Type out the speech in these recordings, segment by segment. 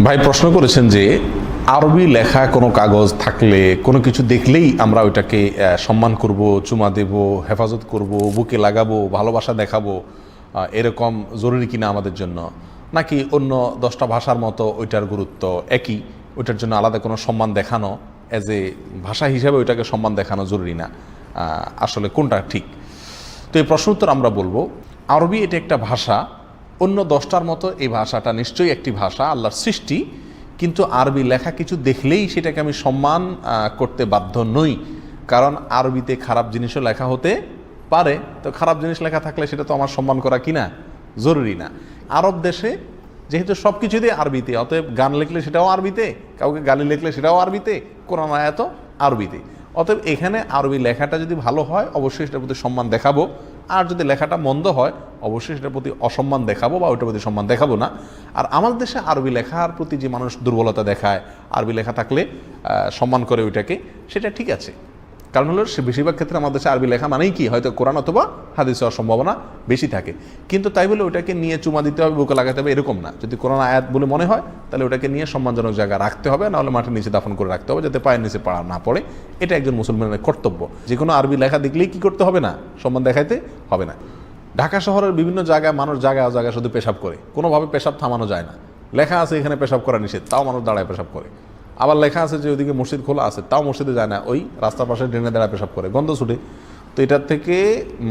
ভাই প্রশ্ন করেছেন যে আরবি লেখা কোনো কাগজ থাকলে কোনো কিছু দেখলেই আমরা ওইটাকে সম্মান করব, চুমা দেব, হেফাজত করব, বুকে লাগাবো, ভালোবাসা দেখাবো, এরকম জরুরি কিনা আমাদের জন্য, নাকি অন্য 10টা ভাষার মতো ওইটার গুরুত্ব একই, ওইটার জন্য আলাদা কোনো সম্মান দেখানো অ্যাজ এ ভাষা হিসাবে ওইটাকে সম্মান দেখানো জরুরি না, আসলে কোনটা ঠিক? তো এই প্রশ্ন উত্তর আমরা বলবো, আরবি এটা একটা ভাষা, অন্য 10টার মতো এই ভাষাটা নিশ্চয়ই একটি ভাষা, আল্লাহর সৃষ্টি, কিন্তু আরবি লেখা কিছু দেখলেই সেটাকে আমি সম্মান করতে বাধ্য নই, কারণ আরবিতে খারাপ জিনিসও লেখা হতে পারে। তো খারাপ জিনিস লেখা থাকলে সেটা তো আমার সম্মান করা কিনা জরুরি না। আরব দেশে যেহেতু সব কিছুতেই আরবিতে, অতএব গান লিখলে সেটাও আরবিতে, কাউকে গালি লিখলে সেটাও আরবিতে, কোরআন আয়াত আরবিতে, অতএব এখানে আরবি লেখাটা যদি ভালো হয় অবশ্যই সেটার প্রতি সম্মান দেখাবো, আর যদি লেখাটা মন্দ হয় অবশ্যই সেটার প্রতি অসম্মান দেখাবো বা ওইটার প্রতি সম্মান দেখাবো না। আর আমাদের দেশে আরবি লেখার প্রতি যে মানুষ দুর্বলতা দেখায়, আরবি লেখা থাকলে সম্মান করে ওইটাকে, সেটা ঠিক আছে। কারণ হলো সে বেশিরভাগ ক্ষেত্রে আমাদের দেশে আরবি লেখা মানেই কি, হয়তো কোরআন অথবা হাদিস হওয়ার সম্ভাবনা বেশি থাকে, কিন্তু তাই বলে ওইটাকে নিয়ে চুমা দিতে হবে, বুকে লাগাতে হবে এরকম না। যদি কোরআন আয়াত বলে মনে হয় তাহলে ওটাকে নিয়ে সম্মানজনক জায়গা রাখতে হবে, নাহলে মাটির নিচে দাফন করে রাখতে হবে যাতে পায়ের নিচে পাড়া না পড়ে। এটা একজন মুসলমানের কর্তব্য। যে কোনো আরবি লেখা দেখলেই কি করতে হবে না, সম্মান দেখাইতে হবে না। ঢাকা শহরের বিভিন্ন জায়গায় মানুষ জায়গায় জায়গায় শুধু পেশাব করে, কোনোভাবে পেশাব থামানো যায় না। লেখা আছে এখানে পেশাব করা নিষেধ, তাও মানুষ দাঁড়ায় পেশাব করে। আবার লেখা আছে যে ওইদিকে মসজিদ খোলা আছে, তাও মসজিদে যায় না, ওই রাস্তার পাশে ড্রেনে দাঁড়ায় পেশাব করে, গন্ধ ছুটে। তো এটার থেকে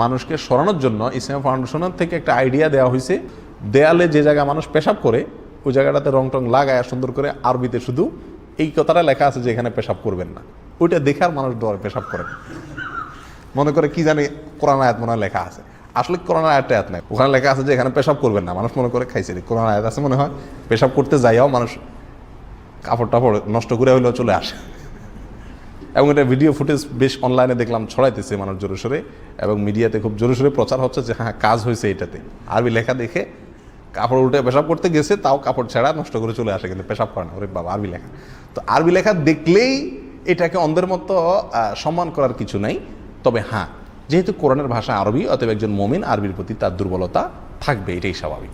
মানুষকে সরানোর জন্য ইসলাম ফাউন্ডেশনের থেকে একটা আইডিয়া দেওয়া হয়েছে, দেয়ালে যে জায়গায় মানুষ পেশাব করে ওই জায়গাটাতে রং টং লাগায় সুন্দর করে আরবিতে শুধু এই কথাটা লেখা আছে যে এখানে পেশাব করবেন না। ওইটা দেখার মানুষ ডরে পেশাব করে, মনে করে কি জানি কোরআন আয়াত মনে হয় লেখা আছে, আসলে কোরআন আয়াতটা এত নাই, ওখানে লেখা আছে যে এখানে পেশাব করবেন না, মানুষ মনে করে খাইছে কোরআন আয়াত আছে মনে হয়, পেশাব করতে যাইও মানুষ কাপড় টাপড় নষ্ট করে হইলেও চলে আসে। এবং এটা ভিডিও ফুটেজ বেশ অনলাইনে দেখলাম ছড়াইতেছে মানুষ জোরে সোরে, এবং মিডিয়াতে খুব জোরে সোরে প্রচার হচ্ছে যে হ্যাঁ কাজ হয়েছে এটাতে। আরবি লেখা দেখে কাপড় উল্টে পেশাব করতে গেছে, তাও কাপড় ছেঁড়া নষ্ট করে চলে আসে, কিন্তু পেশাব করে না। ওরে বাবা, আরবি লেখা! তো আরবি লেখা দেখলেই এটাকে অন্ধের মতো সম্মান করার কিছু নাই। তবে হ্যাঁ, যেহেতু কোরআনের ভাষা আরবি, অতএব একজন মুমিন আরবির প্রতি তার দুর্বলতা থাকবে, এটাই স্বাভাবিক।